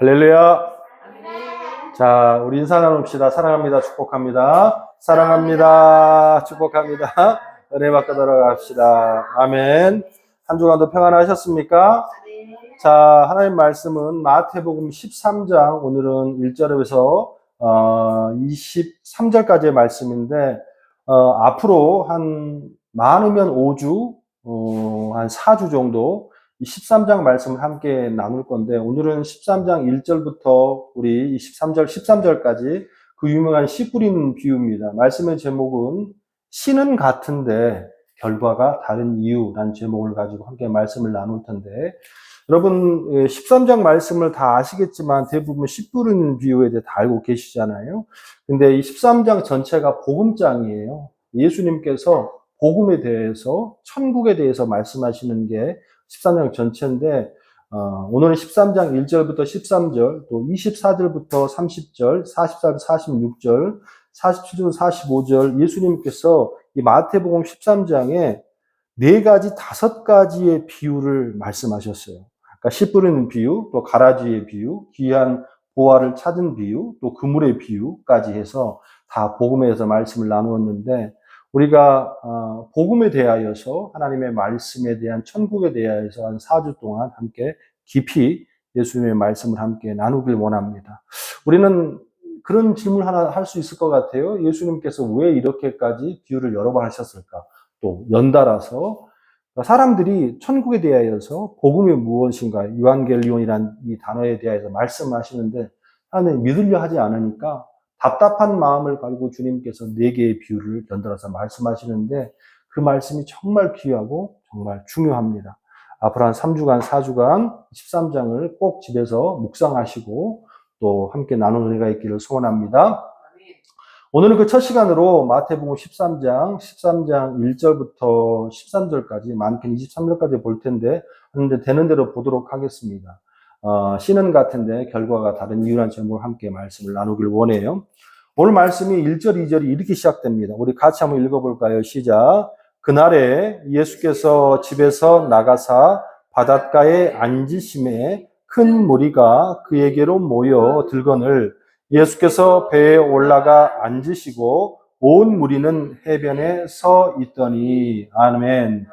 할렐루야. 자, 우리 인사 나눕시다. 사랑합니다. 축복합니다. 사랑합니다. 축복합니다. 은혜 받고 돌아갑시다. 아멘. 한 주간도 평안하셨습니까? 자, 하나님 말씀은 마태복음 13장, 오늘은 1절에서 23절까지의 말씀인데, 앞으로 많으면 5주, 한 4주 정도 이 13장 말씀을 함께 나눌 건데, 오늘은 13장 1절부터 우리 23절, 13절까지 그 유명한 씨 뿌리는 비유입니다. 말씀의 제목은 씨는 같은데 결과가 다른 이유라는 제목을 가지고 함께 말씀을 나눌 텐데, 여러분 13장 말씀을 다 아시겠지만 대부분 씨 뿌리는 비유에 대해 다 알고 계시잖아요. 근데 이 13장 전체가 복음장이에요. 예수님께서 복음에 대해서, 천국에 대해서 말씀하시는 게 13장 전체인데, 오늘은 13장 1절부터 13절, 또 24절부터 30절, 44절, 46절, 47절, 45절, 예수님께서 이 마태복음 13장에 4가지, 5가지의 비유를 말씀하셨어요. 그러니까 씨 뿌리는 비유, 또 가라지의 비유, 귀한 보화를 찾은 비유, 또 그물의 비유까지 해서 다 복음에서 말씀을 나누었는데, 우리가 복음에 대하여서, 하나님의 말씀에 대한, 천국에 대하여서 한 4주 동안 함께 깊이 예수님의 말씀을 함께 나누길 원합니다. 우리는 그런 질문 하나 할 수 있을 것 같아요. 예수님께서 왜 이렇게까지 비유를 여러 번 하셨을까? 또 연달아서 사람들이 천국에 대하여서, 복음이 무엇인가, 유한겔리온이라는 이 단어에 대해서 말씀하시는데 사람들이 믿으려 하지 않으니까 답답한 마음을 가지고 주님께서 4개의 비유를 연달아서 말씀하시는데, 그 말씀이 정말 귀하고 정말 중요합니다. 앞으로 한 3주간, 4주간 13장을 꼭 집에서 묵상하시고 또 함께 나누는 은혜가 있기를 소원합니다. 오늘은 그 첫 시간으로 마태복음 13장 1절부터 13절까지, 많게는 23절까지 볼 텐데, 하는데 되는 대로 보도록 하겠습니다. 씨는 같은데 결과가 다른 이유라는 제목으로 함께 말씀을 나누길 원해요. 오늘 말씀이 1절, 2절이 이렇게 시작됩니다. 우리 같이 한번 읽어볼까요? 시작. 그날에 예수께서 집에서 나가사 바닷가에 앉으심에 큰 무리가 그에게로 모여 들거늘 예수께서 배에 올라가 앉으시고 온 무리는 해변에 서 있더니. 아멘.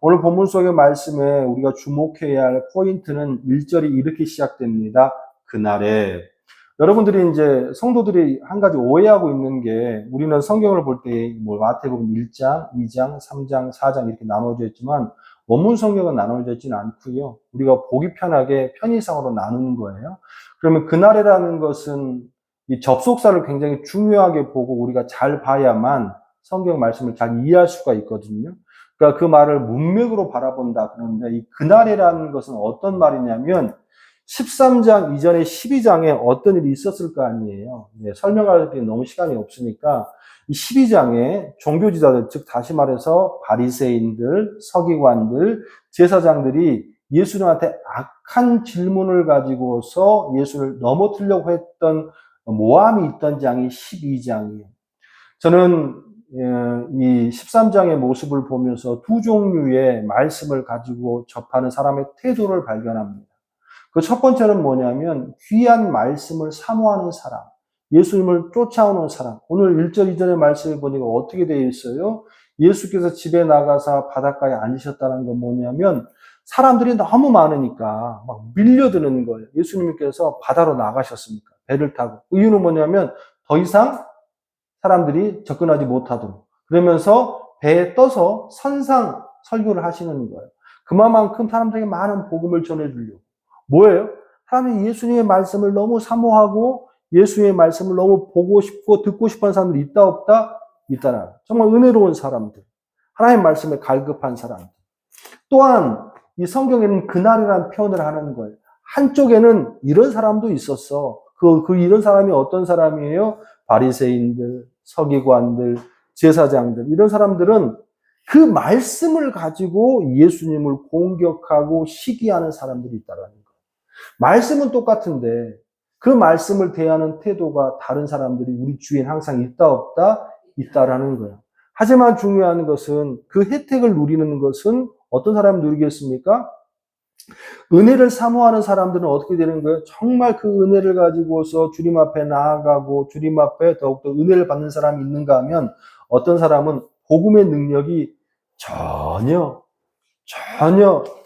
오늘 본문 속의 말씀에 우리가 주목해야 할 포인트는 1절이 이렇게 시작됩니다. 그날에. 여러분들이 이제 성도들이 한 가지 오해하고 있는 게, 우리는 성경을 볼 때 마태복음 1장, 2장, 3장, 4장 이렇게 나눠져 있지만 원문 성경은 나눠져 있지는 않고요. 우리가 보기 편하게 편의상으로 나누는 거예요. 그러면 그날이라는 것은 이 접속사를 굉장히 중요하게 보고 우리가 잘 봐야만 성경 말씀을 잘 이해할 수가 있거든요. 그러니까 그 말을 문맥으로 바라본다 그러는데, 이 그날이라는 것은 어떤 말이냐면 13장 이전에 12장에 어떤 일이 있었을 거 아니에요. 설명할 게 너무 시간이 없으니까 이 12장에 종교지도자들, 즉 다시 말해서 바리새인들, 서기관들, 제사장들이 예수님한테 악한 질문을 가지고서 예수를 넘어뜨리려고 했던 모함이 있던 장이 12장이에요. 저는 이 13장의 모습을 보면서 두 종류의 말씀을 가지고 접하는 사람의 태도를 발견합니다. 그 첫 번째는 뭐냐면 귀한 말씀을 사모하는 사람, 예수님을 쫓아오는 사람. 오늘 1절, 2절의 말씀을 보니까 어떻게 되어 있어요? 예수께서 집에 나가서 바닷가에 앉으셨다는 건 뭐냐면, 사람들이 너무 많으니까 막 밀려드는 거예요. 예수님께서 바다로 나가셨습니까? 배를 타고. 그 이유는 뭐냐면 더 이상 사람들이 접근하지 못하도록. 그러면서 배에 떠서 선상 설교를 하시는 거예요. 그만큼 사람들에게 많은 복음을 전해주려고. 뭐예요? 사람이 예수님의 말씀을 너무 사모하고 예수님의 말씀을 너무 보고 싶고 듣고 싶어하는 사람들이 있다 없다? 있다나. 정말 은혜로운 사람들. 하나님의 말씀에 갈급한 사람들. 또한 이 성경에는 그날이라는 표현을 하는 거예요. 한쪽에는 이런 사람도 있었어. 이런 사람이 어떤 사람이에요? 바리새인들, 서기관들, 제사장들. 이런 사람들은 그 말씀을 가지고 예수님을 공격하고 시기하는 사람들이 있다는 거예요. 말씀은 똑같은데 그 말씀을 대하는 태도가 다른 사람들이 우리 주위엔 항상 있다 없다? 있다라는 거예요. 하지만 중요한 것은 그 혜택을 누리는 것은 어떤 사람이 누리겠습니까? 은혜를 사모하는 사람들은 어떻게 되는 거예요? 정말 그 은혜를 가지고서 주님 앞에 나아가고 주님 앞에 더욱더 은혜를 받는 사람이 있는가 하면 어떤 사람은 복음의 능력이 전혀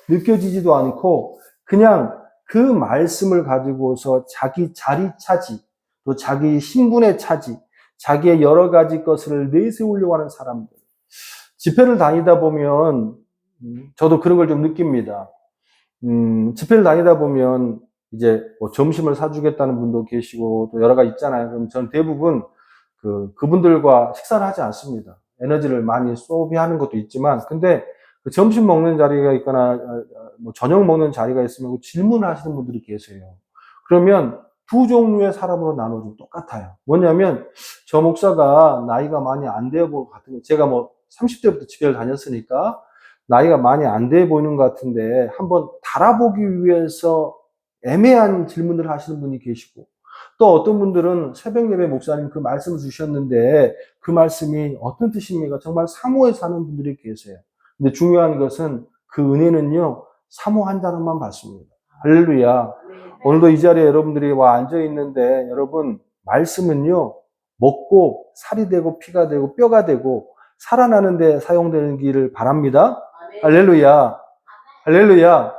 느껴지지도 않고 그냥 그 말씀을 가지고서 자기 자리 차지, 또 자기 신분의 차지, 자기의 여러 가지 것을 내세우려고 하는 사람들. 집회를 다니다 보면 저도 그런 걸 좀 느낍니다. 집회를 다니다 보면 이제 뭐 점심을 사주겠다는 분도 계시고 또 여러 가지 있잖아요. 그럼 전 대부분 그분들과 식사를 하지 않습니다. 에너지를 많이 소비하는 것도 있지만, 근데 그 점심 먹는 자리가 있거나 뭐 저녁 먹는 자리가 있으면 질문을 하시는 분들이 계세요. 그러면 두 종류의 사람으로 나눠주면 똑같아요. 뭐냐면 저 목사가 나이가 많이 안 되어 보이는 것 같은데, 제가 뭐 30대부터 집회를 다녔으니까 나이가 많이 안 돼 보이는 것 같은데 한번 달아보기 위해서 애매한 질문을 하시는 분이 계시고, 또 어떤 분들은 새벽 예배 목사님 그 말씀을 주셨는데 그 말씀이 어떤 뜻입니까? 정말 사모해서 하는 분들이 계세요. 근데 중요한 것은 그 은혜는요, 사모한다는 만 받습니다. 할렐루야. 오늘도 이 자리에 여러분들이 와 앉아 있는데 여러분, 말씀은요, 먹고 살이 되고 피가 되고 뼈가 되고 살아나는 데 사용되는 길을 바랍니다. 할렐루야. 할렐루야.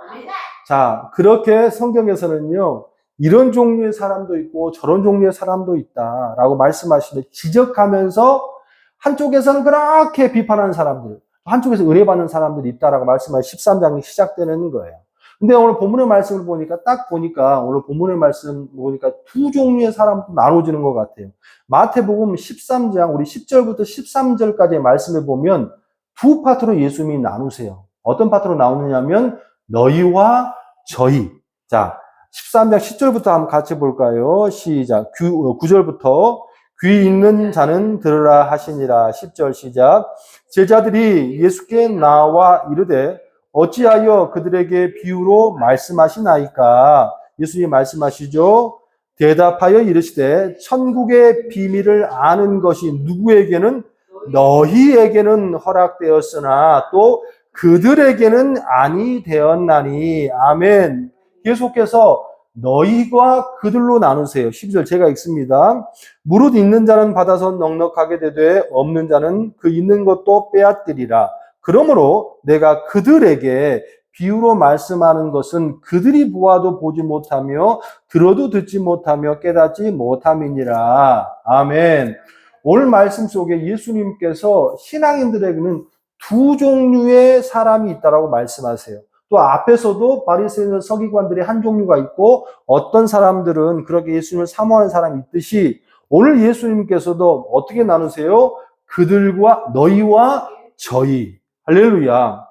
자, 그렇게 성경에서는요, 이런 종류의 사람도 있고 저런 종류의 사람도 있다라고 말씀하시는데, 지적하면서 한쪽에서는 그렇게 비판하는 사람들, 한쪽에서 은혜 받는 사람들이 있다라고 말씀하신 13장이 시작되는 거예요. 근데 오늘 본문의 말씀을 보니까 오늘 본문의 말씀 보니까 두 종류의 사람도 나눠지는 것 같아요. 마태복음 13장 우리 10절부터 13절까지의 말씀을 보면 두 파트로 예수님이 나누세요. 어떤 파트로 나누냐면 너희와 저희. 자, 13장 10절부터 한번 같이 볼까요? 시작. 9절부터 귀 있는 자는 들으라 하시니라. 10절 시작. 제자들이 예수께 나와 이르되 어찌하여 그들에게 비유로 말씀하시나이까? 예수님이 말씀하시죠. 대답하여 이르시되 천국의 비밀을 아는 것이 누구에게는 너희에게는 허락되었으나 또 그들에게는 아니 되었나니. 아멘. 계속해서 너희가 그들로 나누세요. 12절 제가 읽습니다. 무릇 있는 자는 받아서 넉넉하게 되되 없는 자는 그 있는 것도 빼앗기리라. 그러므로 내가 그들에게 비유로 말씀하는 것은 그들이 보아도 보지 못하며 들어도 듣지 못하며 깨닫지 못함이니라. 아멘. 오늘 말씀 속에 예수님께서 신앙인들에게는 두 종류의 사람이 있다라고 말씀하세요. 또 앞에서도 바리새인과 서기관들이 한 종류가 있고 어떤 사람들은 그렇게 예수님을 사모하는 사람이 있듯이 오늘 예수님께서도 어떻게 나누세요? 그들과 너희와 저희. 할렐루야.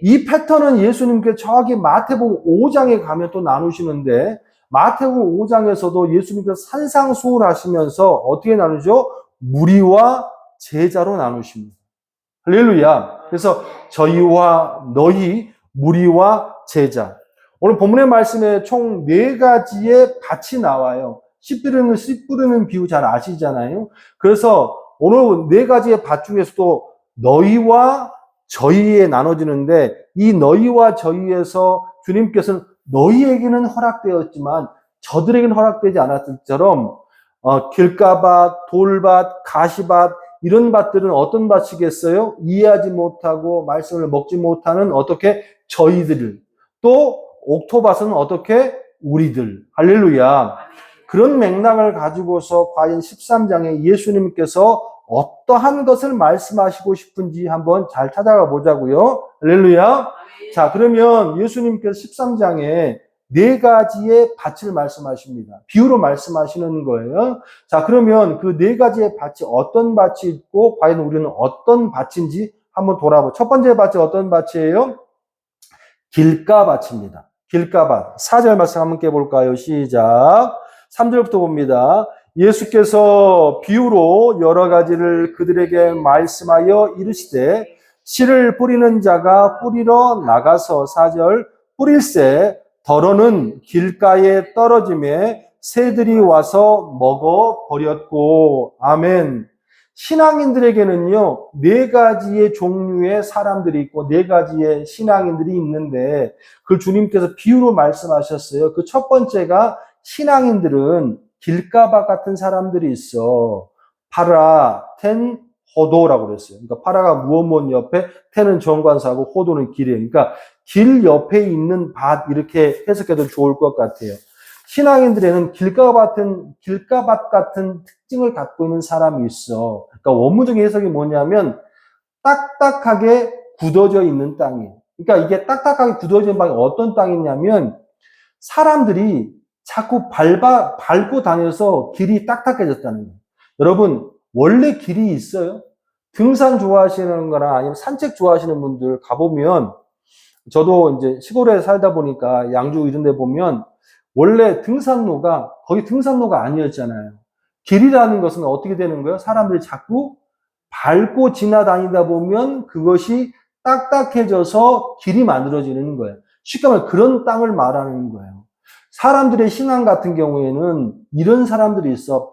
이 패턴은 예수님께 저기 마태복음 5장에 가면 또 나누시는데 마태복음 5장에서도 예수님께서 산상수훈을 하시면서 어떻게 나누죠? 무리와 제자로 나누십니다. 할렐루야. 그래서 저희와 너희, 무리와 제자. 오늘 본문의 말씀에 총 4가지의 밭이 나와요. 씨 뿌리는 비유 잘 아시잖아요. 그래서 오늘 4가지의 밭 중에서도 너희와 저희에 나눠지는데 이 너희와 저희에서 주님께서는 너희에게는 허락되었지만 저들에게는 허락되지 않았을 때처럼 길가밭, 돌밭, 가시밭 이런 밭들은 어떤 밭이겠어요? 이해하지 못하고 말씀을 먹지 못하는 어떻게 저희들, 또 옥토밭은 어떻게 우리들. 할렐루야. 그런 맥락을 가지고서 과연 13장에 예수님께서 어떠한 것을 말씀하시고 싶은지 한번 잘 찾아가 보자고요. 할렐루야. 자, 그러면 예수님께서 13장에 4가지의 밭을 말씀하십니다. 비유로 말씀하시는 거예요. 자, 그러면 그 4가지의 밭이 어떤 밭이 있고 과연 우리는 어떤 밭인지 한번 돌아보죠. 첫 번째 밭이 어떤 밭이에요? 길가밭입니다. 길가밭. 4절 말씀 한번 깨볼까요? 시작. 3절부터 봅니다. 예수께서 비유로 여러 가지를 그들에게 말씀하여 이르시되 씨를 뿌리는 자가 뿌리러 나가서 4절 뿌릴새 덜어는 길가에 떨어짐에 새들이 와서 먹어 버렸고. 아멘. 신앙인들에게는요, 네 가지의 종류의 사람들이 있고, 네 가지의 신앙인들이 있는데, 그 주님께서 비유로 말씀하셨어요. 그 첫 번째가 신앙인들은 길가밭 같은 사람들이 있어. 파라, 텐, 호도라고 그랬어요. 그러니까 파라가 무엇 옆에, 텐은 정관사고, 호도는 길이에요. 그러니까 길 옆에 있는 밭, 이렇게 해석해도 좋을 것 같아요. 신앙인들에는 길가밭 같은 특징을 갖고 있는 사람이 있어. 그러니까 원문적인 해석이 뭐냐면 딱딱하게 굳어져 있는 땅이에요. 그러니까 이게 딱딱하게 굳어져 있는 땅이 어떤 땅이냐면 사람들이 자꾸 밟고 다녀서 길이 딱딱해졌다는 거예요. 여러분, 원래 길이 있어요? 등산 좋아하시는 거나 아니면 산책 좋아하시는 분들 가보면 저도 이제 시골에 살다 보니까 양주 이런 데 보면 원래 등산로가 거의 등산로가 아니었잖아요. 길이라는 것은 어떻게 되는 거예요? 사람들이 자꾸 밟고 지나다니다 보면 그것이 딱딱해져서 길이 만들어지는 거예요. 쉽게 말하면 그런 땅을 말하는 거예요. 사람들의 신앙 같은 경우에는 이런 사람들이 있어.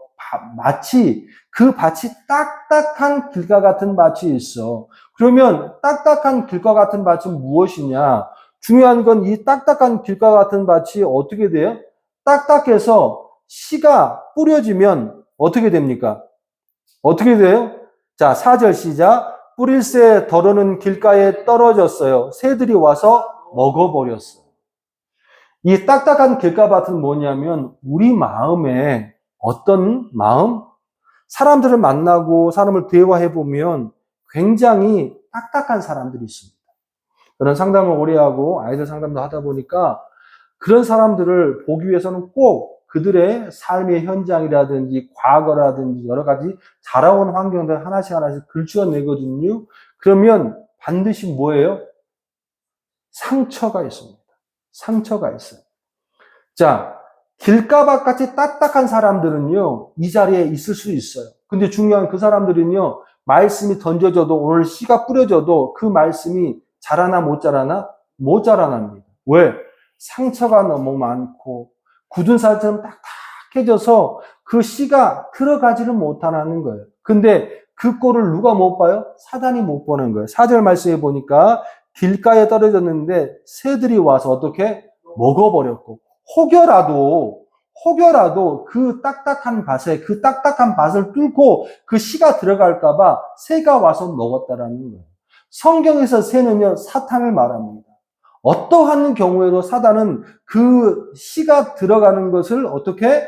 마치 그 밭이 딱딱한 길가 같은 밭이 있어. 그러면 딱딱한 길가 같은 밭은 무엇이냐? 중요한 건 이 딱딱한 길가 같은 밭이 어떻게 돼요? 딱딱해서 씨가 뿌려지면 어떻게 됩니까? 어떻게 돼요? 자, 4절 시작. 뿌릴새 덜어는 길가에 떨어졌어요. 새들이 와서 먹어버렸어요. 이 딱딱한 길가밭은 뭐냐면 우리 마음에 어떤 마음? 사람들을 만나고 사람을 대화해보면 굉장히 딱딱한 사람들이 있습니다. 저는 상담을 오래 하고 아이들 상담도 하다 보니까 그런 사람들을 보기 위해서는 꼭 그들의 삶의 현장이라든지 과거라든지 여러 가지 자라온 환경들 하나씩 긁혀내거든요. 그러면 반드시 뭐예요? 상처가 있습니다. 상처가 있어요. 자, 길가밭 같이 딱딱한 사람들은요, 이 자리에 있을 수 있어요. 근데 중요한 그 사람들은요, 말씀이 던져져도 오늘 씨가 뿌려져도 그 말씀이 자라나 못 자라나? 못 자라납니다. 왜? 상처가 너무 많고 굳은 살처럼 딱딱해져서 그 씨가 들어가지를 못하는 거예요. 근데 그 꼴을 누가 못 봐요? 사단이 못 보는 거예요. 4절 말씀해 보니까 길가에 떨어졌는데 새들이 와서 어떻게? 먹어버렸고 혹여라도 그 딱딱한 밭을 뚫고 그 씨가 들어갈까봐 새가 와서 먹었다라는 거예요. 성경에서 새는요, 사탄을 말합니다. 어떠한 경우에도 사단은 그 씨가 들어가는 것을 어떻게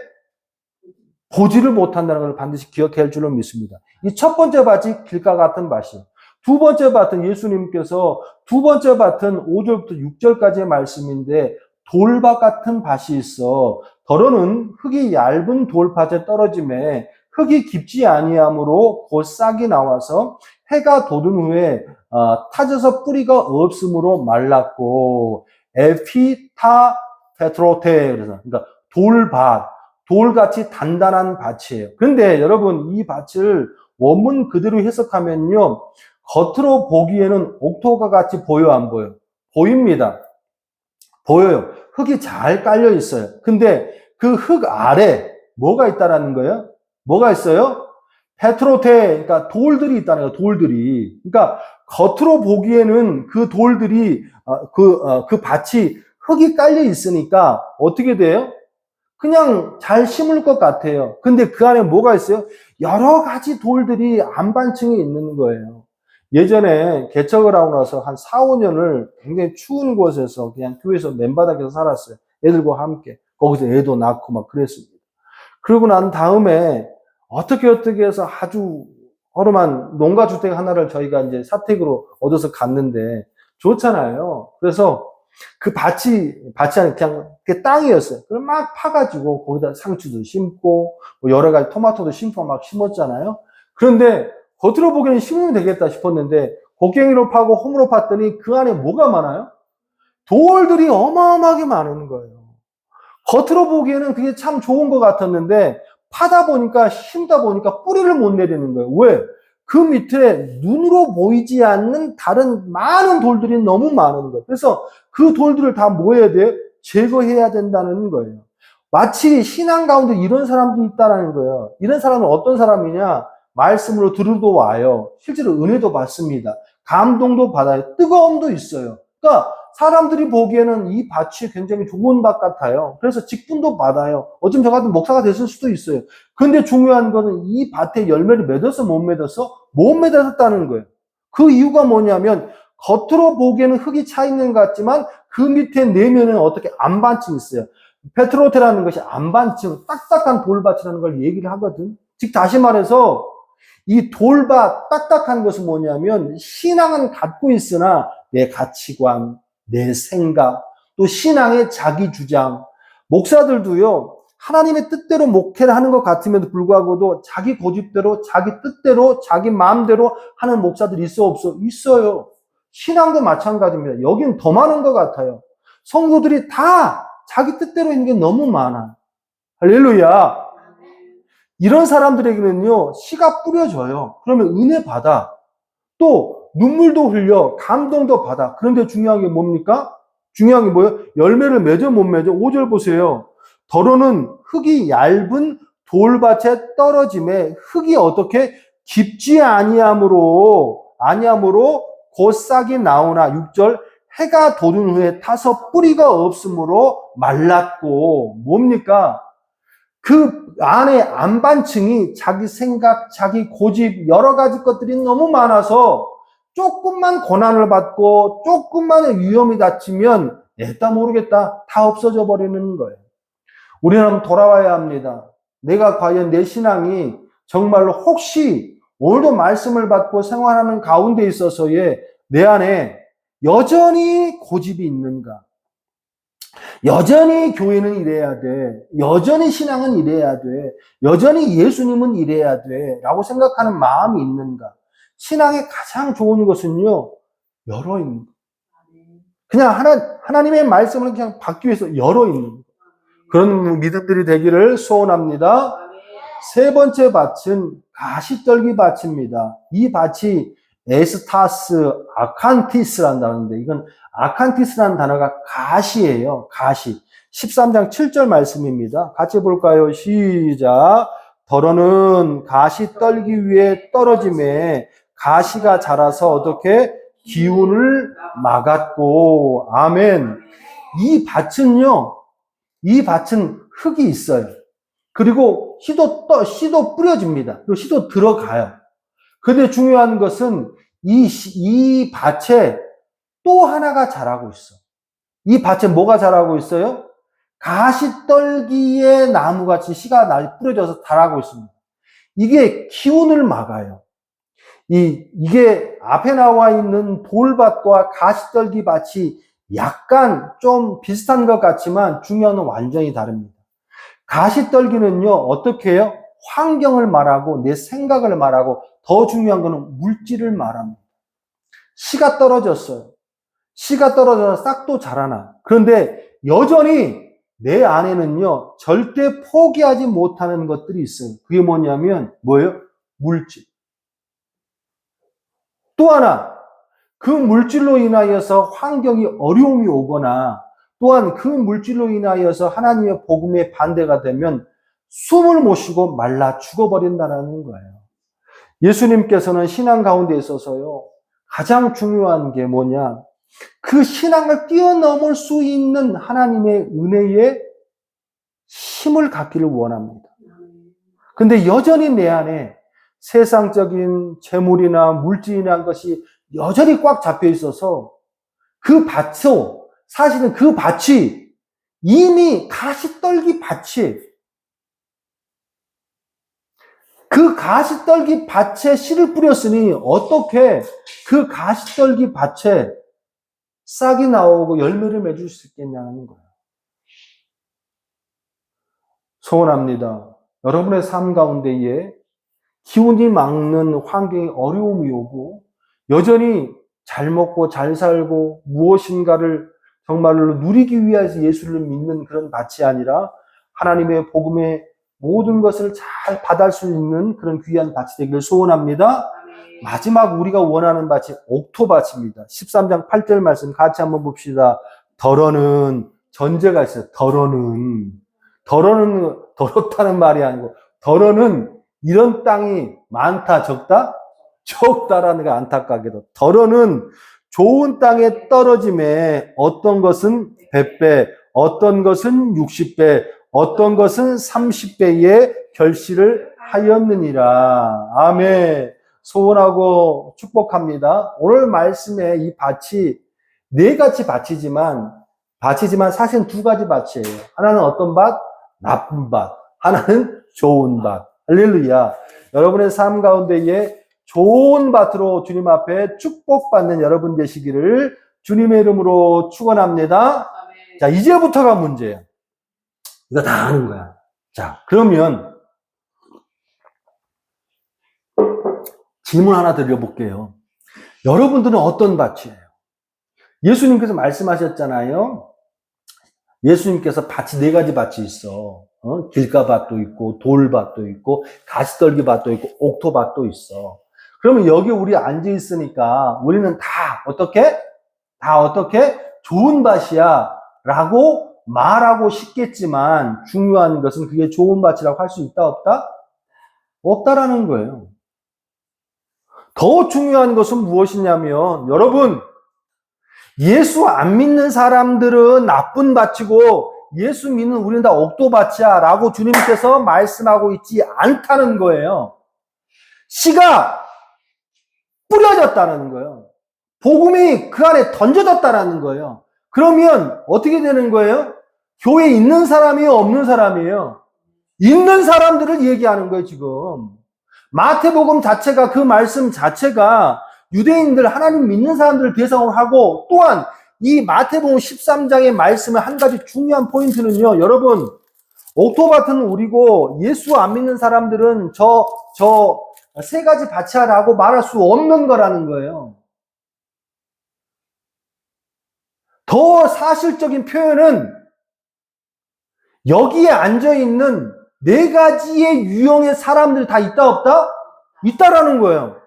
보지를 못한다는 걸 반드시 기억해야 할 줄로 믿습니다. 이 첫 번째 밭이 길가 같은 밭이에요. 두 번째 밭은 예수님께서 두 번째 밭은 5절부터 6절까지의 말씀인데 돌밭 같은 밭이 있어. 더러는 흙이 얇은 돌밭에 떨어짐에 흙이 깊지 아니하므로 곧 싹이 나와서 해가 돋은 후에 타져서 뿌리가 없으므로 말랐고 에피타 페트로테 그러니까 돌밭 돌같이 단단한 밭이에요. 그런데 여러분 이 밭을 원문 그대로 해석하면요 겉으로 보기에는 옥토가 같이 보여 안 보여? 보입니다. 보여요. 흙이 잘 깔려 있어요. 근데 그 흙 아래 뭐가 있다라는 거예요? 뭐가 있어요? 페트로테, 그러니까 돌들이 있다는 거예요. 돌들이. 그러니까 겉으로 보기에는 그 돌들이 그 밭이 흙이 깔려 있으니까 어떻게 돼요? 그냥 잘 심을 것 같아요. 근데 그 안에 뭐가 있어요? 여러 가지 돌들이 안반층에 있는 거예요. 예전에 개척을 하고 나서 한 4, 5년을 굉장히 추운 곳에서 그냥 교회에서 맨바닥에서 살았어요. 애들과 함께. 거기서 애도 낳고 막 그랬습니다. 그러고 난 다음에 어떻게 해서 아주 허름한 농가주택 하나를 저희가 이제 사택으로 얻어서 갔는데 좋잖아요. 그래서 그 밭이 아니라 그냥 그 땅이었어요. 그걸 막 파가지고 거기다 상추도 심고 뭐 여러 가지 토마토도 심고 막 심었잖아요. 그런데 겉으로 보기에는 심으면 되겠다 싶었는데 곡괭이로 파고 홈으로 팠더니 그 안에 뭐가 많아요? 돌들이 어마어마하게 많은 거예요. 겉으로 보기에는 그게 참 좋은 것 같았는데 파다 보니까 심다 보니까 뿌리를 못 내리는 거예요. 왜? 그 밑에 눈으로 보이지 않는 다른 많은 돌들이 너무 많은 거예요. 그래서 그 돌들을 다 뭐 해야 돼요? 제거해야 된다는 거예요. 마치 신앙 가운데 이런 사람들이 있다는 거예요. 이런 사람은 어떤 사람이냐? 말씀으로 들으도 와요. 실제로 은혜도 받습니다. 감동도 받아요. 뜨거움도 있어요. 그러니까 사람들이 보기에는 이 밭이 굉장히 좋은 밭 같아요. 그래서 직분도 받아요. 어쩌면 저 같은 목사가 됐을 수도 있어요. 근데 중요한 거는 이 밭에 열매를 맺어서 못 맺어서 못 맺었다는 거예요. 그 이유가 뭐냐면 겉으로 보기에는 흙이 차 있는 것 같지만 그 밑에 내면은 어떻게 안반층이 있어요. 페트로테라는 것이 안반층, 딱딱한 돌밭이라는 걸 얘기를 하거든. 즉 다시 말해서 이 돌밭, 딱딱한 것은 뭐냐면 신앙은 갖고 있으나 내 가치관, 내 생각, 또 신앙의 자기 주장. 목사들도요, 하나님의 뜻대로 목회를 하는 것 같음에도 불구하고도 자기 고집대로, 자기 뜻대로, 자기 마음대로 하는 목사들이 있어 없어? 있어요. 신앙도 마찬가지입니다. 여긴 더 많은 것 같아요. 성도들이 다 자기 뜻대로 있는 게 너무 많아. 할렐루야. 이런 사람들에게는요, 씨가 뿌려져요. 그러면 은혜 받아. 또 눈물도 흘려, 감동도 받아. 그런데 중요한 게 뭡니까? 중요한 게 뭐예요? 열매를 맺어 못 맺어? 5절 보세요. 더러는 흙이 얇은 돌밭에 떨어짐에 흙이 어떻게 깊지 아니함으로 곧 싹이 나오나 6절 해가 돋은 후에 타서 뿌리가 없으므로 말랐고 뭡니까? 그 안에 안반층이 자기 생각, 자기 고집, 여러 가지 것들이 너무 많아서 조금만 고난을 받고 조금만 위험이 닥치면 냈다 모르겠다 다 없어져 버리는 거예요. 우리는 돌아와야 합니다. 내가 과연 내 신앙이 정말로 혹시 오늘도 말씀을 받고 생활하는 가운데 있어서의 내 안에 여전히 고집이 있는가? 여전히 교회는 이래야 돼. 여전히 신앙은 이래야 돼. 여전히 예수님은 이래야 돼. 라고 생각하는 마음이 있는가? 신앙의 가장 좋은 것은요, 열어 있는 거. 그냥 하나님의 말씀을 그냥 받기 위해서 열어 있는 거. 그런 믿음들이 되기를 소원합니다. 세 번째 밭은 가시떨기 밭입니다. 이 밭이 에스타스 아칸티스란다는데 이건 아칸티스라는 단어가 가시예요. 가시. 13장 7절 말씀입니다. 같이 볼까요? 시작. 더러는 가시 떨기 위해 떨어짐에 가시가 자라서 어떻게 기운을 막았고 아멘. 이 밭은 흙이 있어요. 그리고 씨도 뿌려집니다. 그리고 씨도 들어가요. 근데 중요한 것은 이 밭에 또 하나가 자라고 있어. 이 밭에 뭐가 자라고 있어요? 가시떨기의 나무같이 씨가 뿌려져서 자라고 있습니다. 이게 기운을 막아요. 이게 앞에 나와 있는 돌밭과 가시떨기 밭이 약간 좀 비슷한 것 같지만 중요한 건 완전히 다릅니다. 가시떨기는요, 어떻게 해요? 환경을 말하고 내 생각을 말하고 더 중요한 거는 물질을 말합니다. 씨가 떨어졌어요. 씨가 떨어져서 싹도 자라나. 그런데 여전히 내 안에는요, 절대 포기하지 못하는 것들이 있어요. 그게 뭐냐면, 뭐예요? 물질. 또 하나, 그 물질로 인하여서 환경이 어려움이 오거나, 또한 그 물질로 인하여서 하나님의 복음에 반대가 되면 숨을 못 쉬고 말라 죽어버린다는 거예요. 예수님께서는 신앙 가운데 있어서요, 가장 중요한 게 뭐냐? 그 신앙을 뛰어넘을 수 있는 하나님의 은혜에 힘을 갖기를 원합니다. 근데 여전히 내 안에 세상적인 재물이나 물질이나 한 것이 여전히 꽉 잡혀 있어서 사실은 그 밭이 이미 가시떨기 밭이 그 가시떨기 밭에 씨를 뿌렸으니 어떻게 그 가시떨기 밭에 싹이 나오고 열매를 맺을 수 있겠냐는 거예요. 소원합니다. 여러분의 삶 가운데에 기운이 막는 환경에 어려움이 오고 여전히 잘 먹고 잘 살고 무엇인가를 정말로 누리기 위해서 예수를 믿는 그런 밭이 아니라 하나님의 복음의 모든 것을 잘 받을 수 있는 그런 귀한 밭이 되기를 소원합니다. 마지막 우리가 원하는 밭이 옥토밭입니다. 13장 8절 말씀 같이 한번 봅시다. 더러는 전제가 있어요. 더럽다는 말이 아니고 더러는 이런 땅이 많다, 적다? 적다라는 게 안타깝게도. 더러는 좋은 땅에 떨어짐에 어떤 것은 100배, 어떤 것은 60배, 어떤 것은 30배의 결실을 하였느니라. 아멘. 소원하고 축복합니다. 오늘 말씀에 이 밭이 네 가지 밭이지만 사실 두 가지 밭이에요. 하나는 어떤 밭? 나쁜 밭. 하나는 좋은 밭. 할렐루야. 여러분의 삶 가운데에 좋은 밭으로 주님 앞에 축복받는 여러분 되시기를 주님의 이름으로 축원합니다. 자, 이제부터가 문제예요. 이거 다 아는 거야. 자, 그러면 질문 하나 드려볼게요. 여러분들은 어떤 밭이에요? 예수님께서 말씀하셨잖아요. 예수님께서 밭이 네 가지 밭이 있어. 길가밭도 있고 돌밭도 있고 가시떨기밭도 있고 옥토밭도 있어. 그러면 여기 우리 앉아 있으니까 우리는 다 어떻게 좋은 밭이야 라고 말하고 싶겠지만 중요한 것은 그게 좋은 밭이라고 할 수 있다 없다? 없다라는 거예요. 더 중요한 것은 무엇이냐면 여러분, 예수 안 믿는 사람들은 나쁜 밭이고 예수 믿는 우리는 다 옥토밭이야 라고 주님께서 말씀하고 있지 않다는 거예요. 씨가 뿌려졌다는 거예요. 복음이 그 안에 던져졌다는 거예요. 그러면 어떻게 되는 거예요? 교회에 있는 사람이에요, 없는 사람이에요? 있는 사람들을 얘기하는 거예요, 지금. 마태복음 자체가, 그 말씀 자체가 유대인들, 하나님 믿는 사람들을 대상으로 하고, 또한 이 마태복음 13장의 말씀의 한 가지 중요한 포인트는요, 여러분, 옥토밭은 우리고 예수 안 믿는 사람들은 저 세 가지 밭이라고 말할 수 없는 거라는 거예요. 더 사실적인 표현은 여기에 앉아있는 네 가지의 유형의 사람들이 다 있다 없다? 있다라는 거예요.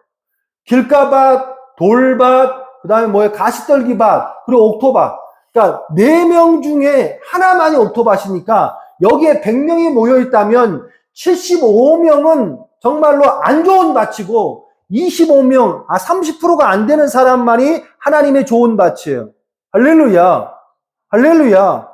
길가밭, 돌밭, 그 다음에 가시떨기밭, 그리고 옥토밭. 그러니까 4명 중에 하나만이 옥토밭이니까 여기에 100명이 모여있다면 75명은 정말로 안 좋은 밭이고 25명, 30%가 안 되는 사람만이 하나님의 좋은 밭이에요. 할렐루야. 할렐루야.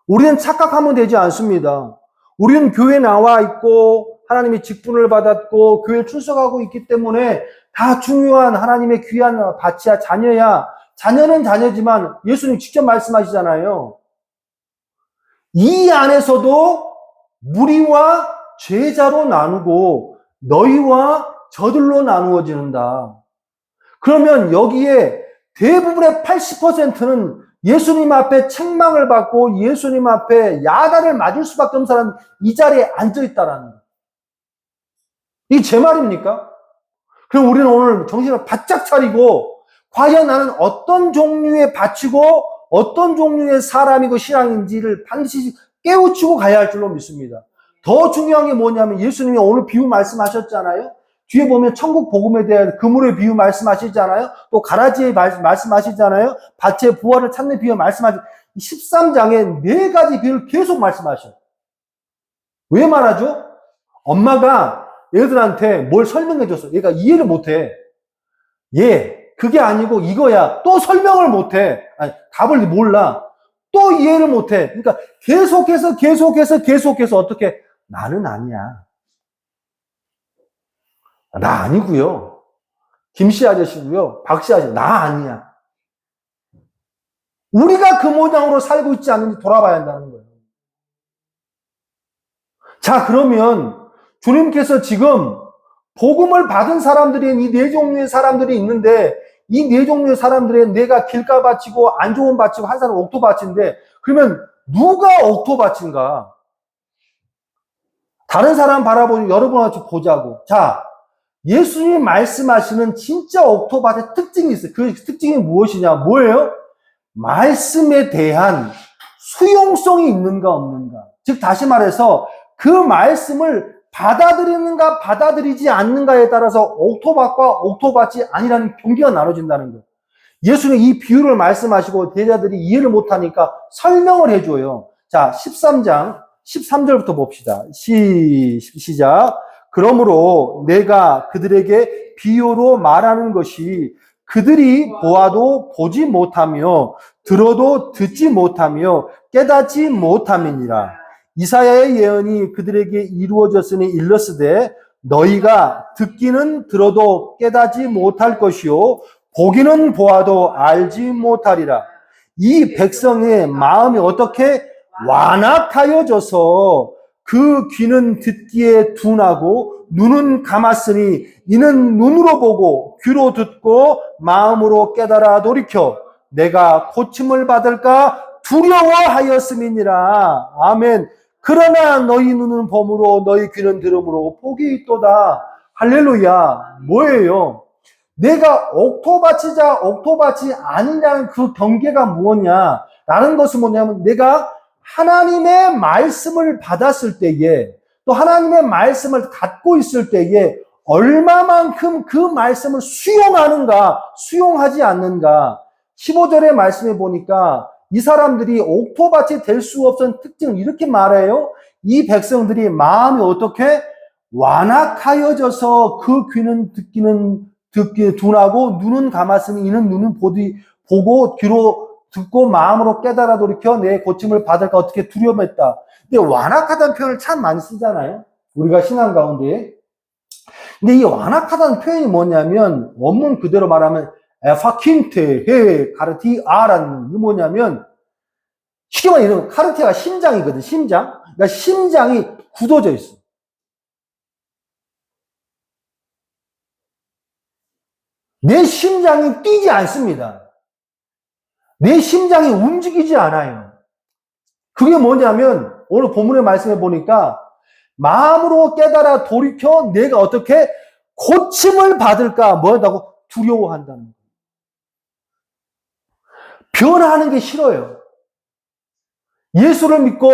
우리는 착각하면 되지 않습니다. 우리는 교회에 나와 있고 하나님의 직분을 받았고 교회에 출석하고 있기 때문에 다 중요한 하나님의 귀한 밭이야, 자녀야. 자녀는 자녀지만 예수님 직접 말씀하시잖아요. 이 안에서도 무리와 제자로 나누고 너희와 저들로 나누어지는다. 그러면 여기에 대부분의 80%는 예수님 앞에 책망을 받고 예수님 앞에 야단을 맞을 수밖에 없는 사람이 이 자리에 앉아있다라는 거예요. 이게 제 말입니까? 그럼 우리는 오늘 정신을 바짝 차리고 과연 나는 어떤 종류의 밭이고 어떤 종류의 사람이고 신앙인지를 반드시 깨우치고 가야 할 줄로 믿습니다. 더 중요한 게 뭐냐면 예수님이 오늘 비유 말씀하셨잖아요. 뒤에 보면 천국 복음에 대한 그물의 비유 말씀하시잖아요. 또 가라지의 말씀하시잖아요. 밭의 부활을 찾는 비유 말씀하시죠. 13장에 4가지 비유를 계속 말씀하셔요. 왜 말하죠? 엄마가 애들한테 뭘 설명해 줬어. 얘가 이해를 못해. 그게 아니고 이거야. 또 설명을 못해. 아니, 답을 몰라. 또 이해를 못해. 그러니까 계속해서 어떻게? 나는 아니야. 나 아니고요. 김씨 아저씨고요. 박씨 아저씨, 나 아니야. 우리가 그 모양으로 살고 있지 않는지 돌아봐야 한다는 거예요. 자, 그러면 주님께서 지금 복음을 받은 사람들이 이 4종류의 사람들이 있는데 이 4종류의 사람들의 내가 길가밭이고 안 좋은 밭이고 한 사람은 옥토밭인데 그러면 누가 옥토밭인가? 다른 사람 바라보니 여러분한테 보자고. 자, 예수님 말씀하시는 진짜 옥토밭의 특징이 있어요. 그 특징이 무엇이냐? 뭐예요? 말씀에 대한 수용성이 있는가 없는가. 즉 다시 말해서 그 말씀을 받아들이는가 받아들이지 않는가에 따라서 옥토밭과 옥토밭이 아니라는 경계가 나눠진다는 거예요. 예수는 이 비유를 말씀하시고 제자들이 이해를 못하니까 설명을 해줘요. 자, 13장 13절부터 봅시다. 시작. 그러므로 내가 그들에게 비유로 말하는 것이 그들이 보아도 보지 못하며 들어도 듣지 못하며 깨닫지 못함이니라. 이사야의 예언이 그들에게 이루어졌으니 일렀으되 너희가 듣기는 들어도 깨닫지 못할 것이요 보기는 보아도 알지 못하리라. 이 백성의 마음이 어떻게 완악하여져서 그 귀는 듣기에 둔하고 눈은 감았으니 이는 눈으로 보고 귀로 듣고 마음으로 깨달아 돌이켜 내가 고침을 받을까 두려워하였음이니라. 아멘. 그러나 너희 눈은 범으로 너희 귀는 들음으로 복이 있도다. 할렐루야. 뭐예요? 내가 옥토밭이자 옥토밭이 아니냐는 그 경계가 무엇냐? 라는 것은 뭐냐면 내가 하나님의 말씀을 받았을 때에 또 하나님의 말씀을 갖고 있을 때에 얼마만큼 그 말씀을 수용하는가, 수용하지 않는가. 15절의 말씀에 보니까 이 사람들이 옥토밭이 될 수 없는 특징을 이렇게 말해요. 이 백성들이 마음이 어떻게 완악하여져서 그 귀는 듣기 둔하고 눈은 감았으니 이는 눈은 보고 귀로 듣고 마음으로 깨달아 돌이켜 내 고침을 받을까 어떻게 두려움했다. 근데 완악하다는 표현을 참 많이 쓰잖아요. 우리가 신앙 가운데. 근데 이 완악하다는 표현이 뭐냐면 원문 그대로 말하면 에파킨테 헤 카르티아라는 게 뭐냐면 쉽게 말하면 카르티아가 심장이거든. 심장. 그러니까 심장이 굳어져 있어. 내 심장이 뛰지 않습니다. 내 심장이 움직이지 않아요. 그게 뭐냐면 오늘 본문의 말씀에 보니까 마음으로 깨달아 돌이켜 내가 어떻게 고침을 받을까 뭐한다고 두려워한다는 거예요. 변화하는 게 싫어요. 예수를 믿고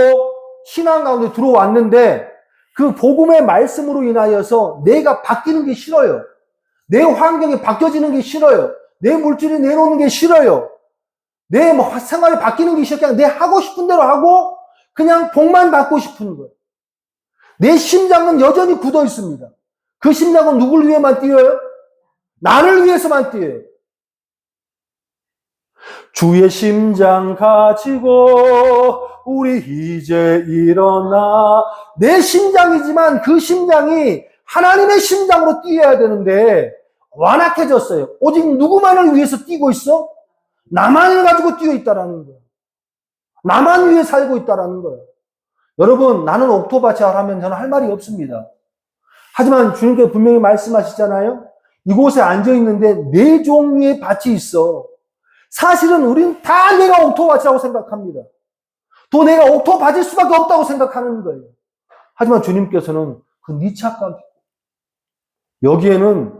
신앙 가운데 들어왔는데 그 복음의 말씀으로 인하여서 내가 바뀌는 게 싫어요. 내 환경이 바뀌어지는 게 싫어요. 내 물질이 내놓는 게 싫어요. 내 생활이 바뀌는 게 싫어. 그냥 내 하고 싶은 대로 하고 그냥 복만 받고 싶은 거예요. 내 심장은 여전히 굳어 있습니다. 그 심장은 누굴 위해만 뛰어요? 나를 위해서만 뛰어요. 주의 심장 가지고 우리 이제 일어나. 내 심장이지만 그 심장이 하나님의 심장으로 뛰어야 되는데 완악해졌어요. 오직 누구만을 위해서 뛰고 있어? 나만을 가지고 뛰어 있다라는 거예요. 나만 위해 살고 있다라는 거예요. 여러분, 나는 옥토밭이야 하면 저는 할 말이 없습니다. 하지만 주님께서 분명히 말씀하시잖아요. 이곳에 앉아있는데 네 종류의 밭이 있어. 사실은 우리는 다 내가 옥토밭이라고 생각합니다. 또 내가 옥토밭일 수밖에 없다고 생각하는 거예요. 하지만 주님께서는 그 네 착각, 여기에는